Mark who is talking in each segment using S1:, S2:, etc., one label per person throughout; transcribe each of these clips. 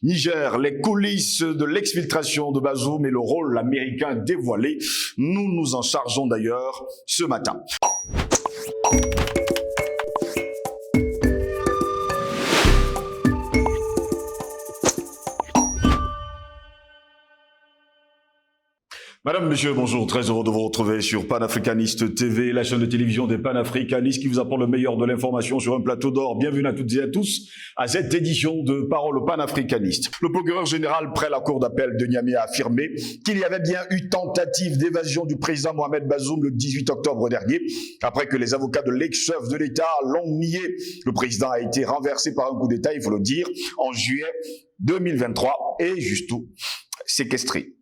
S1: Niger, les coulisses de l'exfiltration de Bazoum et le rôle américain dévoilé. Nous nous en chargeons d'ailleurs ce matin. Madame, monsieur, bonjour. Très heureux de vous retrouver sur Panafricaniste TV, la chaîne de télévision des panafricanistes qui vous apporte le meilleur de l'information sur un plateau d'or. Bienvenue à toutes et à tous à cette édition de Parole panafricaniste. Le procureur général près la cour d'appel de Niamey a affirmé qu'il y avait bien eu tentative d'évasion du président Mohamed Bazoum le 18 octobre dernier. Après que les avocats de l'ex-chef de l'État l'ont nié, le président a été renversé par un coup d'État, il faut le dire, en juillet 2023 et justement séquestré.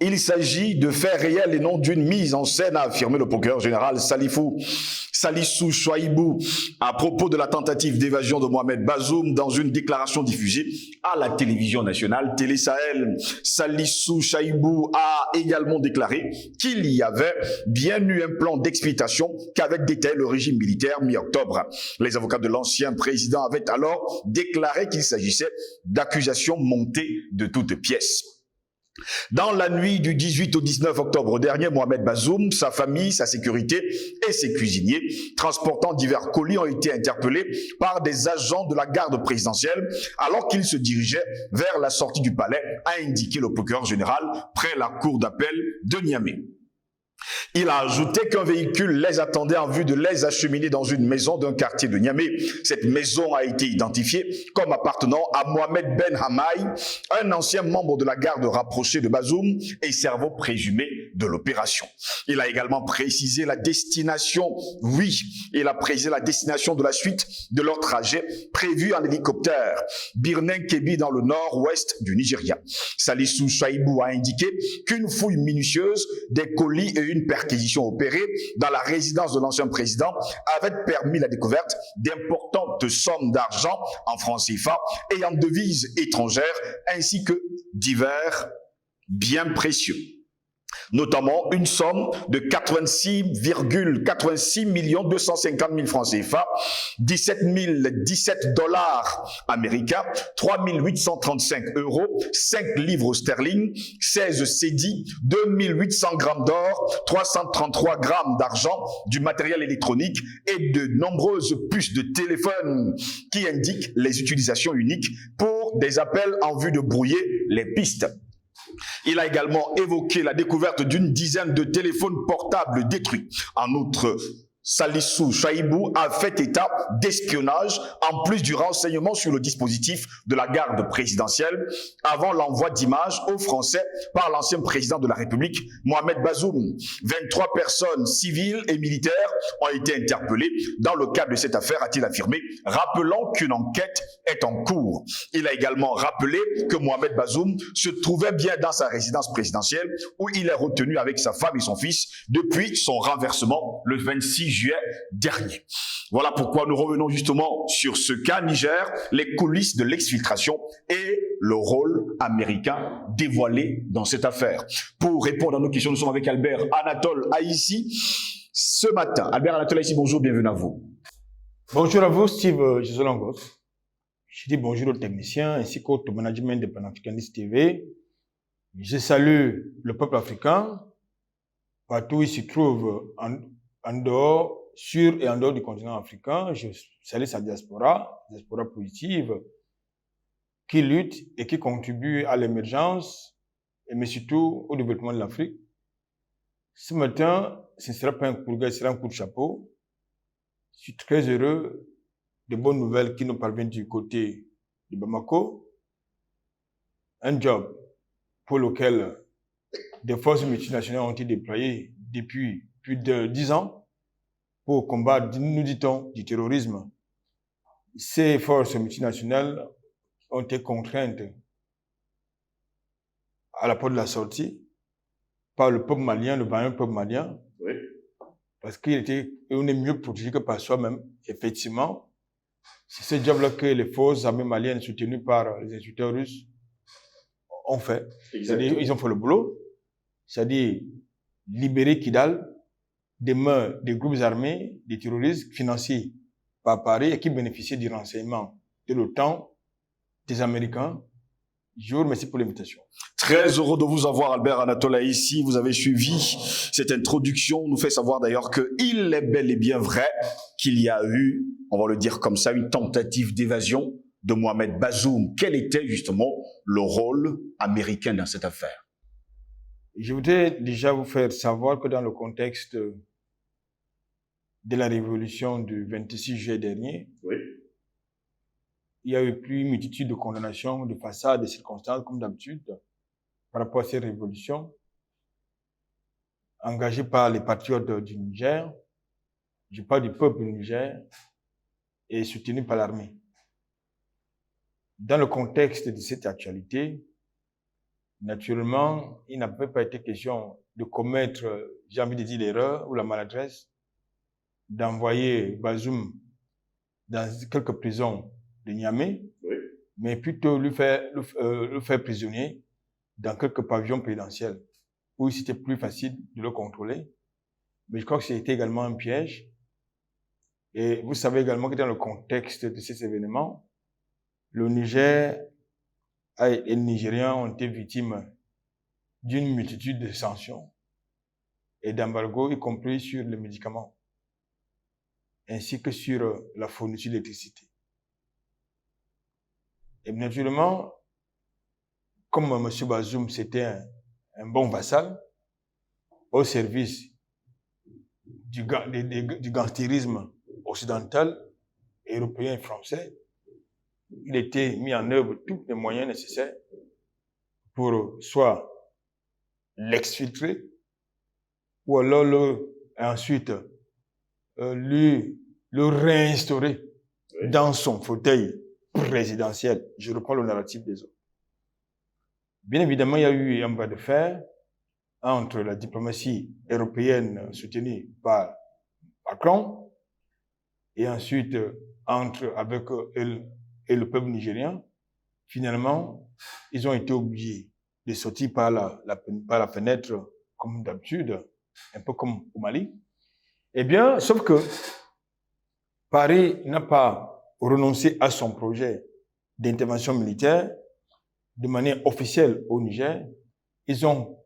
S1: Il s'agit de faits réels et non d'une mise en scène, a affirmé le procureur général Salissou Chouaïbou à propos de la tentative d'évasion de Mohamed Bazoum dans une déclaration diffusée à la télévision nationale Télé Sahel. Salissou Chouaïbou a également déclaré qu'il y avait bien eu un plan d'exfiltration qu'avait détaillé le régime militaire mi-octobre. Les avocats de l'ancien président avaient alors déclaré qu'il s'agissait d'accusations montées de toutes pièces. Dans la nuit du 18 au 19 octobre dernier, Mohamed Bazoum, sa famille, sa sécurité et ses cuisiniers transportant divers colis ont été interpellés par des agents de la garde présidentielle alors qu'ils se dirigeaient vers la sortie du palais, a indiqué le procureur général près la cour d'appel de Niamey. Il a ajouté qu'un véhicule les attendait en vue de les acheminer dans une maison d'un quartier de Niamey. Cette maison a été identifiée comme appartenant à Mohamed Ben Hamaï, un ancien membre de la garde rapprochée de Bazoum et cerveau présumé de l'opération. Il a également précisé la destination, il a précisé la destination de la suite de leur trajet prévu en hélicoptère, Birnen Kebi dans le nord-ouest du Nigeria. Salissou Chouaïbou a indiqué qu'une fouille minutieuse des colis et une perquisition opérée dans la résidence de l'ancien président avait permis la découverte d'importantes sommes d'argent en francs CFA et en devises étrangères ainsi que divers biens précieux. Notamment une somme de 86,86 250 000 francs CFA, 17 dollars américains, 3 835 euros, 5 livres sterling, 16 cédis, 2800 grammes d'or, 333 grammes d'argent, du matériel électronique et de nombreuses puces de téléphone qui indiquent les utilisations uniques pour des appels en vue de brouiller les pistes. Il a également évoqué la découverte d'une dizaine de téléphones portables détruits. En outre, Salissou Chouaïbou a fait état d'espionnage en plus du renseignement sur le dispositif de la garde présidentielle avant l'envoi d'images aux Français par l'ancien président de la République, Mohamed Bazoum. 23 personnes civiles et militaires ont été interpellées dans le cadre de cette affaire, a-t-il affirmé, rappelant qu'une enquête est en cours. Il a également rappelé que Mohamed Bazoum se trouvait bien dans sa résidence présidentielle où il est retenu avec sa femme et son fils depuis son renversement le 26 juillet dernier. Voilà pourquoi nous revenons justement sur ce cas Niger, les coulisses de l'exfiltration et le rôle américain dévoilé dans cette affaire. Pour répondre à nos questions, nous sommes avec Albert Anatole Aïssi ce matin. Albert Anatole Aïssi, bonjour, bienvenue à vous.
S2: Bonjour à vous, Steve Gisolangos. Je dis bonjour aux techniciens ainsi qu'au management de Panafricaniste TV. Je salue le peuple africain partout où il se trouve en dehors, sur et en dehors du continent africain. Je salue sa diaspora positive, qui lutte et qui contribue à l'émergence, mais surtout au développement de l'Afrique. Ce matin, ce ne sera pas un coup de gueule, ce sera un coup de chapeau. Je suis très heureux des bonnes nouvelles qui nous parviennent du côté de Bamako. Un job pour lequel des forces multinationales ont été déployées depuis plus de 10 ans pour combattre, nous dit-on, du terrorisme. Ces forces multinationales ont été contraintes à la porte de la sortie par le peuple malien, le vaillant peuple malien, oui, parce qu'on est mieux protégé que par soi-même. Effectivement, c'est ce job-là que les forces armées maliennes soutenues par les instructeurs russes ont fait. C'est-à-dire, ils ont fait le boulot, c'est-à-dire libérer Kidal des mains des groupes armés, des terroristes financés par Paris et qui bénéficiaient du renseignement de l'OTAN, des Américains Je vous remercie pour l'invitation.
S1: Très heureux de vous avoir, Albert Anatola, ici. Vous avez suivi cette introduction. On nous fait savoir d'ailleurs qu'il est bel et bien vrai qu'il y a eu, on va le dire comme ça, une tentative d'évasion de Mohamed Bazoum. Quel était justement le rôle américain dans cette affaire?
S2: Je voudrais déjà vous faire savoir que dans le contexte de la révolution du 26 juillet dernier,
S1: Oui.
S2: il y a eu plus une multitude de condamnations, de façades, de circonstances, comme d'habitude, par rapport à ces révolutions, engagées par les patriotes du Niger, je parle du peuple du Niger, et soutenues par l'armée. Dans le contexte de cette actualité, naturellement, il n'a pas été question de commettre, j'ai envie de dire, l'erreur ou la maladresse, d'envoyer Bazoum dans quelques prisons de Niamey,
S1: Oui.
S2: mais plutôt le faire prisonnier dans quelques pavillons présidentiels où c'était plus facile de le contrôler. Mais je crois que c'était également un piège. Et vous savez également que dans le contexte de ces événements, le Niger et les Nigériens ont été victimes d'une multitude de sanctions et d'embargos, y compris sur les médicaments, ainsi que sur la fourniture d'électricité. Et naturellement, comme M. Bazoum, c'était un bon vassal au service du gangstérisme occidental, européen et français, il était mis en œuvre tous les moyens nécessaires pour soit l'exfiltrer ou alors ensuite le réinstaurer dans son fauteuil présidentiel. Je reprends le narratif des autres. Bien évidemment, il y a eu un bras de fer entre la diplomatie européenne soutenue par Macron et ensuite avec le peuple nigérien. Finalement, ils ont été obligés de sortir par la fenêtre, comme d'habitude, un peu comme au Mali. Eh bien, sauf que Paris n'a pas renoncé à son projet d'intervention militaire de manière officielle au Niger. Ils ont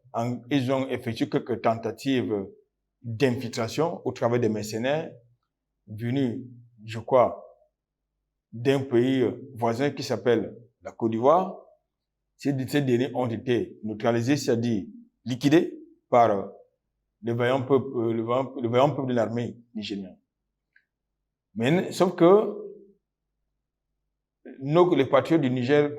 S2: effectué quelques tentatives d'infiltration au travers des mercenaires venus, je crois, d'un pays voisin qui s'appelle la Côte d'Ivoire. Ces derniers ont été neutralisés, c'est-à-dire liquidés par le vaillant peuple de l'armée nigérienne. Mais sauf que les patriotes du Niger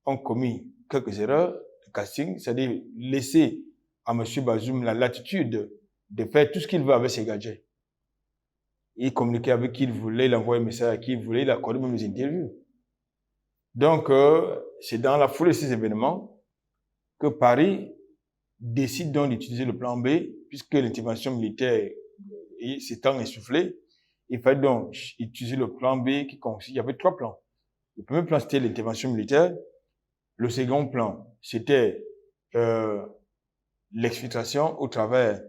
S2: ont commis quelques erreurs de casting, c'est-à-dire laisser à M. Bazoum la latitude de faire tout ce qu'il veut avec ses gadgets. Il communiquait avec qui il voulait, il envoyait un message à qui il voulait, il accordait même des interviews. Donc, c'est dans la foulée de ces événements que Paris décide donc d'utiliser le plan B, puisque l'intervention militaire s'étant essoufflée. Il fallait donc utiliser le plan B qui consiste, il y avait 3 plans. Le premier plan, c'était l'intervention militaire. Le second plan, c'était l'exfiltration au travers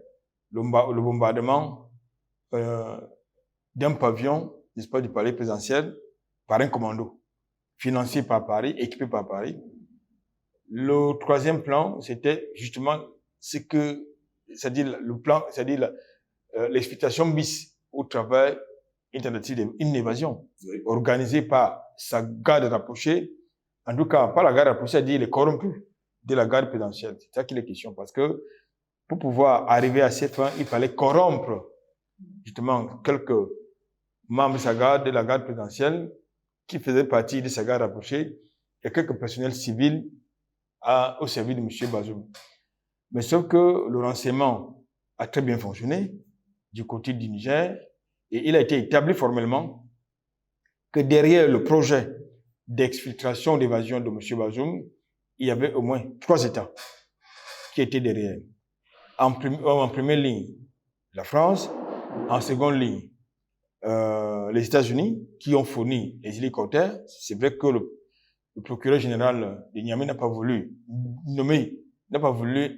S2: le bombardement d'un pavillon, n'est-ce pas, du palais présidentiel par un commando, financé par Paris, équipé par Paris. Le troisième plan, c'était justement c'est-à-dire le plan, c'est-à-dire l'exfiltration bis au travers une évasion organisée par sa garde rapprochée, en tout cas, pas la garde rapprochée, c'est-à-dire les corrompus de la garde présidentielle. C'est ça qu'il est question, parce que pour pouvoir arriver à cette fin, il fallait corrompre justement quelques membres de la garde présidentielle qui faisaient partie de sa garde rapprochée et quelques personnels civils au service de M. Bazoum. Mais sauf que le renseignement a très bien fonctionné du côté du Niger et il a été établi formellement que derrière le projet d'exfiltration, d'évasion de M. Bazoum, il y avait au moins 3 États qui étaient derrière. En première ligne, la France. En seconde ligne, les États-Unis qui ont fourni les hélicoptères. C'est vrai que le procureur général de Niamey n'a pas voulu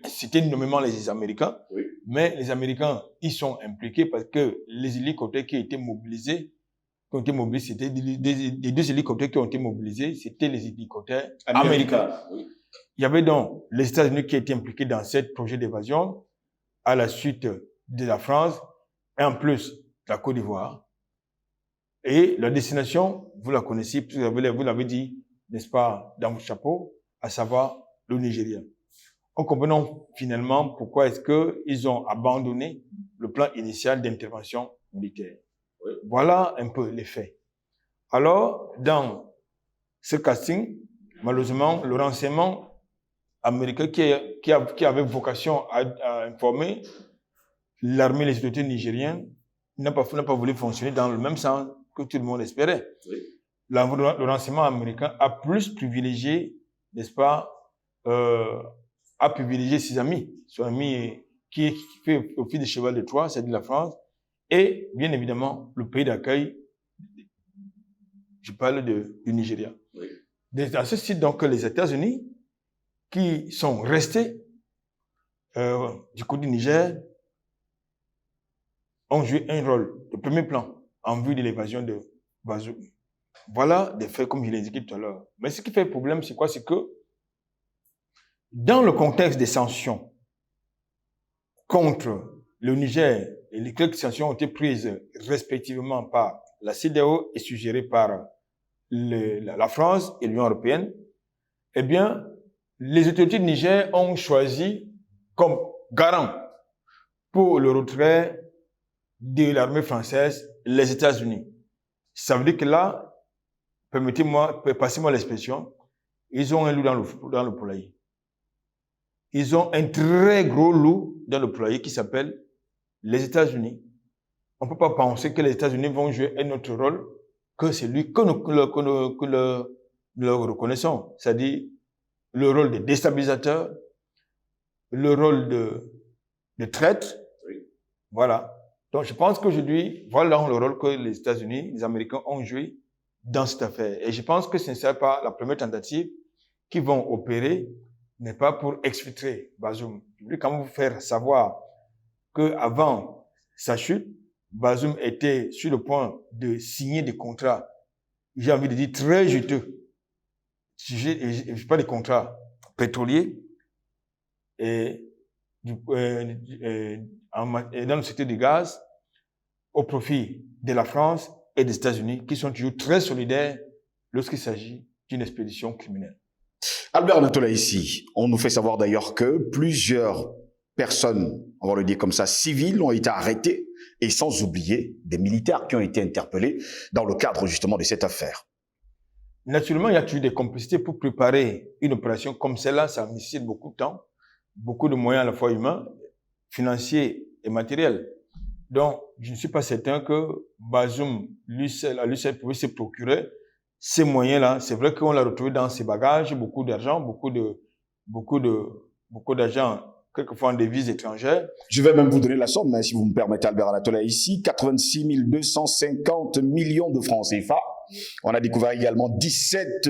S2: citer nommément les Américains,
S1: Oui.
S2: mais les Américains, ils sont impliqués parce que les hélicoptères qui étaient mobilisés ont été mobilisés, c'était les 2 hélicoptères qui ont été mobilisés, c'était les hélicoptères américains.
S1: Oui.
S2: Il y avait donc les États-Unis qui étaient impliqués dans ce projet d'évasion à la suite de la France et en plus de la Côte d'Ivoire. Et la destination, vous la connaissez, vous l'avez dit, n'est-ce pas, dans votre chapeau, à savoir le Nigeria. En comprenant finalement pourquoi est-ce qu'ils ont abandonné le plan initial d'intervention militaire.
S1: Oui.
S2: Voilà un peu les faits. Alors, dans ce casting, malheureusement, le renseignement américain qui avait vocation à informer l'armée et les autorités nigériennes n'a pas voulu fonctionner dans le même sens que tout le monde espérait.
S1: Oui.
S2: Le renseignement américain a plus privilégié, n'est-ce pas, a privilégié ses amis, son ami qui fait office de cheval de Troie, c'est-à-dire la France, et bien évidemment le pays d'accueil, je parle du Nigeria.
S1: Oui.
S2: Dans ce site, donc, les États-Unis, qui sont restés du côté du Niger, ont joué un rôle de premier plan en vue de l'évasion de Bazoum. Voilà des faits comme je l'ai indiqué tout à l'heure. Mais ce qui fait problème, c'est quoi? C'est que dans le contexte des sanctions contre le Niger, et les quelques sanctions ont été prises respectivement par la CEDEAO et suggérées par la France et l'Union européenne, eh bien, les autorités du Niger ont choisi comme garant pour le retrait de l'armée française les États-Unis. Ça veut dire que là, passez-moi l'expression, ils ont un loup dans le poulailler. Ils ont un très gros loup dans le poulailler qui s'appelle les États-Unis. On ne peut pas penser que les États-Unis vont jouer un autre rôle que celui que nous reconnaissons, c'est-à-dire le rôle de déstabilisateur, le rôle de traître.
S1: Oui.
S2: Voilà. Donc, je pense qu'aujourd'hui, voilà le rôle que les États-Unis, les Américains ont joué dans cette affaire. Et je pense que ce ne sera pas la première tentative qu'ils vont opérer, n'est pas pour exfiltrer Bazoum. Je voulais quand même vous faire savoir qu'avant sa chute, Bazoum était sur le point de signer des contrats, j'ai envie de dire très juteux. Je parle des contrats pétroliers et dans le secteur du gaz au profit de la France et des États-Unis qui sont toujours très solidaires lorsqu'il s'agit d'une expédition criminelle.
S1: Albert Natola ici, on nous fait savoir d'ailleurs que plusieurs personnes, on va le dire comme ça, civiles ont été arrêtées et sans oublier des militaires qui ont été interpellés dans le cadre justement de cette affaire.
S2: Naturellement, il y a toujours des complicités pour préparer une opération comme celle-là. Ça nécessite beaucoup de temps, beaucoup de moyens à la fois humains, financiers et matériels. Donc, je ne suis pas certain que Bazoum, lui seul pouvait se procurer ces moyens-là. C'est vrai qu'on l'a retrouvé dans ses bagages, beaucoup d'argent, beaucoup d'argent, quelquefois en devises étrangères.
S1: Je vais même vous donner la somme, hein, si vous me permettez, Albert Anatola, ici, 86 250 millions de francs CFA. On a découvert également 17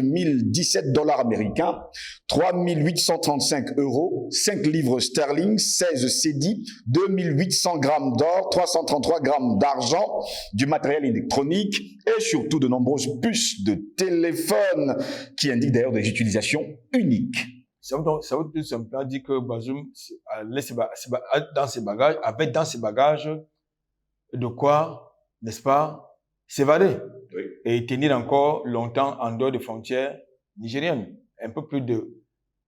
S1: dollars américains, 3 835 euros, 5 livres sterling, 16 cédis, 2 800 grammes d'or, 333 grammes d'argent, du matériel électronique et surtout de nombreuses puces de téléphone qui indiquent d'ailleurs des utilisations uniques.
S2: Ça veut tout simplement dire que Bazoum avait dans ses bagages de quoi, n'est-ce pas, s'évader.
S1: Oui.
S2: Et tenir encore longtemps en dehors des frontières nigériennes. Un peu plus de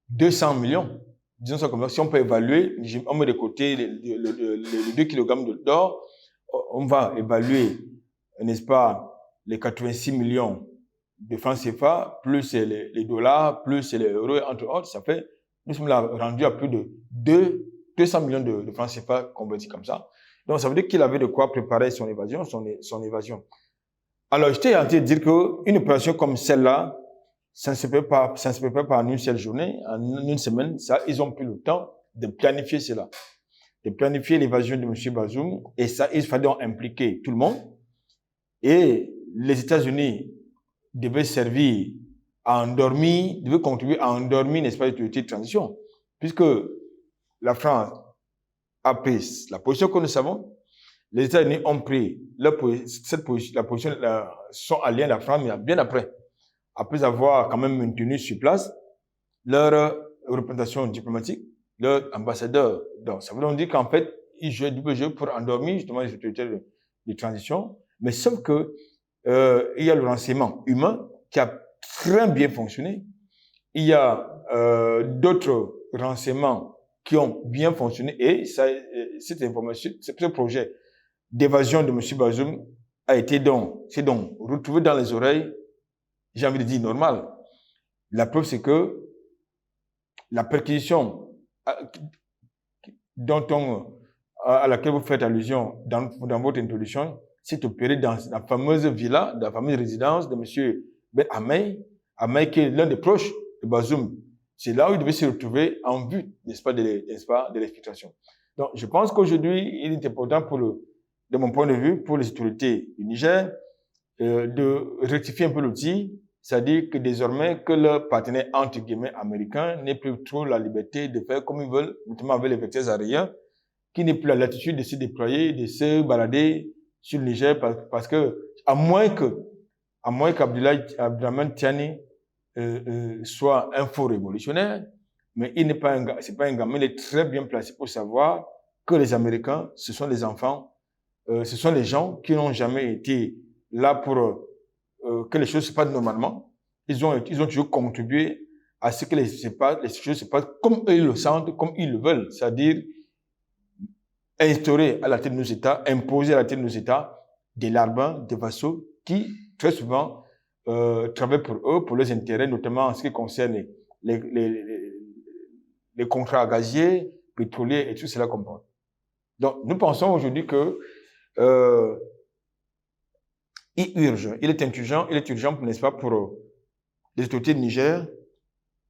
S2: 200 millions. Disons ça comme ça. Si on peut évaluer, on met de côté les 2 kg d'or, on va évaluer, n'est-ce pas, les 86 millions de francs CFA, plus les dollars, plus les euros, entre autres, ça fait, nous sommes là rendus à plus de 200 millions de francs CFA convertis comme ça. Donc, ça veut dire qu'il avait de quoi préparer son évasion. Alors, j'étais en train de dire qu'une opération comme celle-là, ça ne se prépare pas en une seule journée, en une semaine. Ça, ils ont pris le temps de planifier cela, de planifier l'évasion de M. Bazoum. Et ça, il fallait donc impliquer tout le monde. Et les États-Unis devaient contribuer à endormir, n'est-ce pas, l'autorité de transition. Puisque la France a pris la position que nous savons, Les États-Unis ont pris la position, sont alliés à la France, mais bien après avoir quand même maintenu sur place leur représentation diplomatique, leur ambassadeur. Donc, ça veut dire qu'en fait, ils jouaient double jeu pour endormir justement les autorités de transition, mais sauf que il y a le renseignement humain qui a très bien fonctionné. Il y a d'autres renseignements qui ont bien fonctionné et cette information, ce projet d'évasion de M. Bazoum a été c'est donc retrouvé dans les oreilles, j'ai envie de dire normal. La preuve, c'est que la perquisition à laquelle vous faites allusion dans votre introduction s'est opérée dans la fameuse villa, dans la fameuse résidence de M. Ben Hamay, qui est l'un des proches de Bazoum. C'est là où il devait se retrouver en vue, n'est-ce pas, de l'exfiltration. Donc, je pense qu'aujourd'hui, il est important de mon point de vue, pour les autorités du Niger, de rectifier un peu l'outil, c'est-à-dire que désormais, que leurs partenaires, entre guillemets, américains, n'aient plus trop la liberté de faire comme ils veulent, notamment avec les vecteurs aériens, qui n'aient plus la latitude de se déployer, de se balader sur le Niger, parce que, à moins qu'Abdourahmane Tiani soit un faux révolutionnaire, mais il n'est pas c'est pas un gamin, il est très bien placé pour savoir que les Américains, ce sont les enfants, ce sont les gens qui n'ont jamais été là pour que les choses se passent normalement. Ils ont toujours contribué à ce que les choses se passent comme eux le sentent, comme ils le veulent. C'est-à-dire instaurer à la tête de nos États, imposer à la tête de nos États des larbins, des vassaux qui, très souvent, travaillent pour eux, pour leurs intérêts, notamment en ce qui concerne les contrats gaziers, pétroliers et tout cela comprend. Donc, nous pensons aujourd'hui que il est urgent, n'est-ce pas, pour les autorités de Niger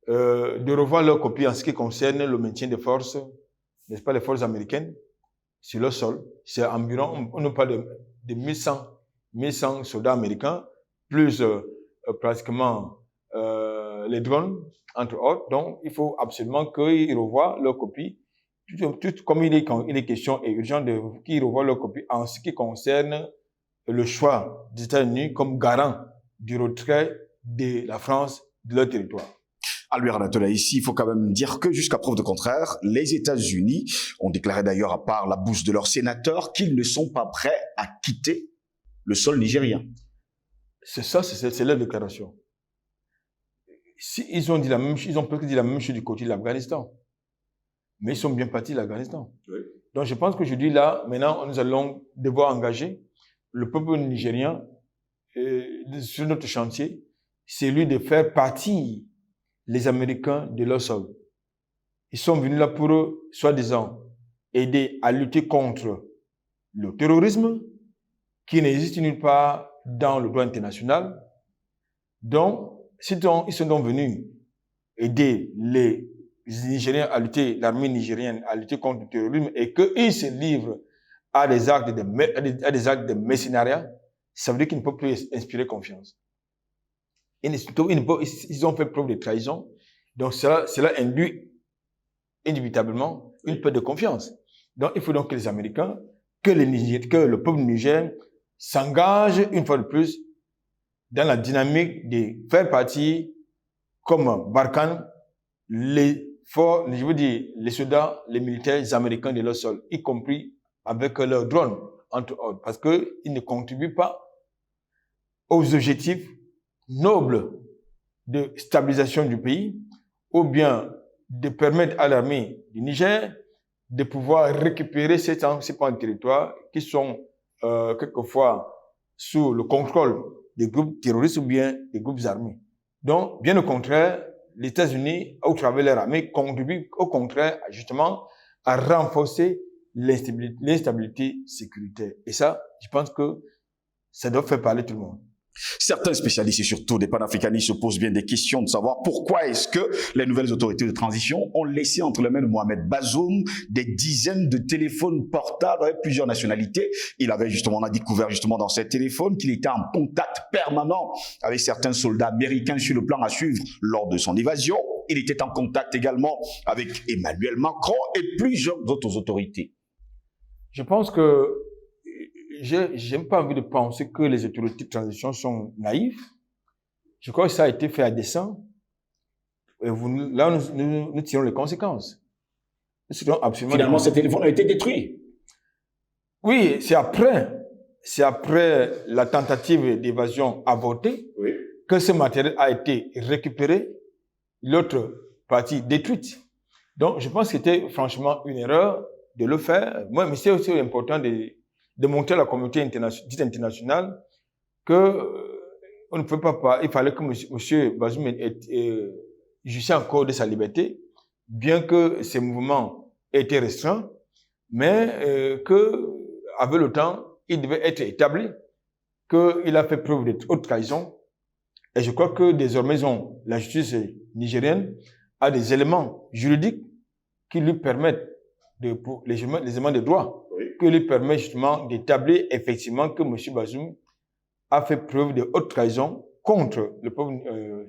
S2: de revoir leur copie en ce qui concerne le maintien des forces, n'est-ce pas, les forces américaines sur le sol. C'est environ, on nous parle de 1100 soldats américains, plus pratiquement les drones, entre autres. Donc, il faut absolument qu'ils revoient leur copie. Tout comme il est question et urgent qu'ils revoient leur copie en ce qui concerne le choix des États-Unis comme garant du retrait de la France de leur territoire.
S1: Albert Anatola, ici, il faut quand même dire que jusqu'à preuve de contraire, les États-Unis ont déclaré d'ailleurs, à part la bouche de leurs sénateurs, qu'ils ne sont pas prêts à quitter le sol nigérien.
S2: C'est ça, c'est leur déclaration. Si ils ont dit la même chose, ils ont presque dit la même chose du côté de l'Afghanistan. Mais ils sont bien partis de l'Afghanistan. Oui. Donc je pense qu'aujourd'hui, là, maintenant, nous allons devoir engager le peuple nigérien sur notre chantier, c'est lui de faire partir les Américains de leur sol. Ils sont venus là pour, soi-disant, aider à lutter contre le terrorisme qui n'existe nulle part dans le droit international. Donc, ils sont donc venus aider les Nigériens à lutter, l'armée nigérienne à lutter contre le terrorisme et qu'ils se livrent à des actes de mercenariat, ça veut dire qu'ils ne peuvent plus inspirer confiance. Ils ont fait preuve de trahison, donc cela induit inévitablement une perte de confiance. Donc il faut donc que les Américains, que le peuple nigérien s'engage une fois de plus dans la dynamique de faire partie, comme Barkhane, les soldats, les militaires américains de leur sol, y compris avec leurs drones, entre autres, parce qu'ils ne contribuent pas aux objectifs nobles de stabilisation du pays, ou bien de permettre à l'armée du Niger de pouvoir récupérer ces pans de territoire qui sont quelquefois sous le contrôle des groupes terroristes ou bien des groupes armés. Donc, bien au contraire, les États-Unis, au travers de leur armée, contribuent au contraire justement à renforcer l'instabilité sécuritaire. Et ça, je pense que ça doit faire parler tout le monde.
S1: Certains spécialistes et surtout des panafricanistes se posent bien des questions de savoir pourquoi est-ce que les nouvelles autorités de transition ont laissé entre les mains de Mohamed Bazoum des dizaines de téléphones portables avec plusieurs nationalités. On a découvert justement dans ces téléphones qu'il était en contact permanent avec certains soldats américains sur le plan à suivre lors de son évasion. Il était en contact également avec Emmanuel Macron et plusieurs autres autorités.
S2: Je pense que j'aime pas envie de penser que les autorités de transition sont naïves. Je crois que ça a été fait à dessein. Et là, nous tirons les conséquences. Absolument
S1: Finalement, ce téléphone a été détruit.
S2: Oui, c'est après la tentative d'évasion avortée que ce matériel a été récupéré, l'autre partie détruite. Donc, je pense que c'était franchement une erreur de le faire. Moi, mais c'est aussi important de montrer à la communauté internationale que on ne peut pas, il fallait que M. Bazoum jouisse encore de sa liberté, bien que ses mouvements aient été restreints, mais que, avec le temps, il devait être établi qu'il a fait preuve de haute trahison. Et je crois que désormais, la justice nigérienne a des éléments juridiques qui lui permettent les éléments de droit, qui lui permettent justement d'établir effectivement que M. Bazoum a fait preuve de haute trahison contre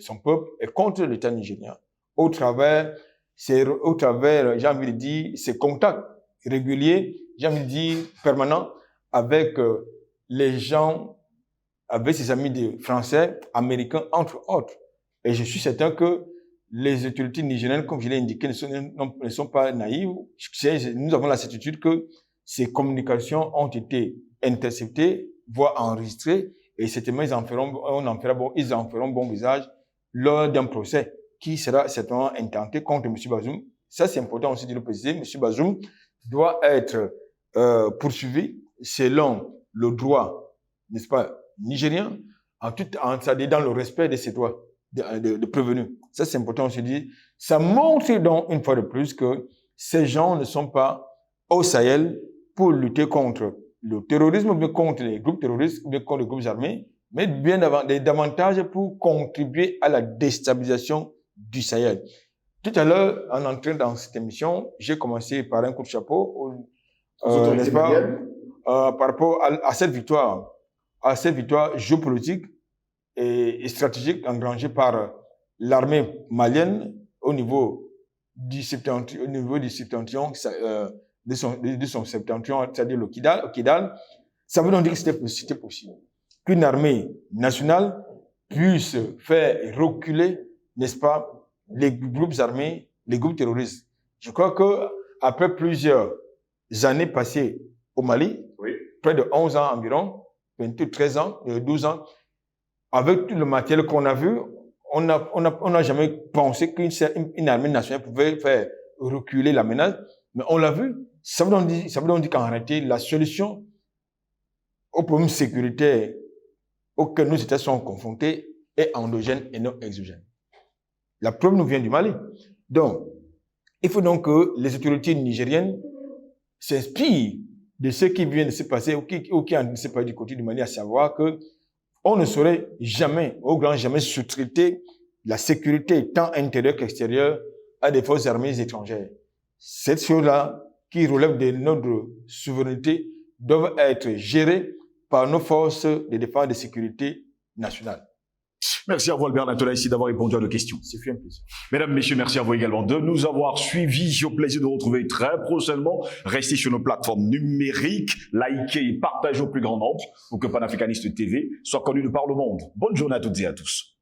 S2: son peuple et contre l'État nigérien. Au travers, j'ai envie de dire, ses contacts réguliers, j'ai envie de dire, permanents avec les gens, avec ses amis français, américains, entre autres. Et je suis certain que les autorités nigériennes, comme je l'ai indiqué, ne sont pas naïves. Nous avons la certitude que ces communications ont été interceptées, voire enregistrées, et certainement ils en feront bon visage lors d'un procès qui sera certainement intenté contre M. Bazoum. Ça, c'est important aussi de le préciser. M. Bazoum doit être poursuivi selon le droit, n'est-ce pas, nigérien, c'est-à-dire dans le respect de ses droits de prévenus. Ça, c'est important aussi de dire. Ça montre donc, une fois de plus, que ces gens ne sont pas au Sahel pour lutter contre le terrorisme, ou bien contre les groupes terroristes, ou bien contre les groupes armés, mais bien davantage pour contribuer à la déstabilisation du Sahel. Tout à l'heure, en entrant dans cette émission, j'ai commencé par un coup de chapeau, n'est-ce pas, par rapport à cette victoire géopolitique et stratégique engrangée par l'armée malienne au niveau du septentrion, de son septentrion, c'est-à-dire le Kidal. Ça veut donc dire que c'était possible qu'une armée nationale puisse faire reculer, n'est-ce pas, les groupes armés, les groupes terroristes. Je crois que après plusieurs années passées au Mali, près de 11 ans environ, 13 ans, 12 ans, avec tout le matériel qu'on a vu, on n'a jamais pensé qu'une armée nationale pouvait faire reculer la menace, mais on l'a vu. Ça veut donc dire qu'en réalité, la solution aux problèmes sécuritaires auxquels nos États sont confrontés est endogène et non exogène. La preuve nous vient du Mali. Donc, il faut donc que les autorités nigériennes s'inspirent de ce qui vient de se passer ou qui en se passe du côté du Mali, à savoir que on ne saurait jamais, au grand jamais, sous-traiter la sécurité tant intérieure qu'extérieure à des forces armées étrangères. Cette chose-là, qui relève de notre souveraineté, doivent être gérées par nos forces de défense et de sécurité nationale.
S1: Merci à vous, Albert Natola, ici d'avoir répondu à nos questions.
S2: C'est fait un plaisir.
S1: Mesdames, Messieurs, merci à vous également de nous avoir suivis. Au plaisir de vous retrouver très prochainement. Restez sur nos plateformes numériques, likez et partagez au plus grand nombre pour que Panafricaniste TV soit connu de par le monde. Bonne journée à toutes et à tous.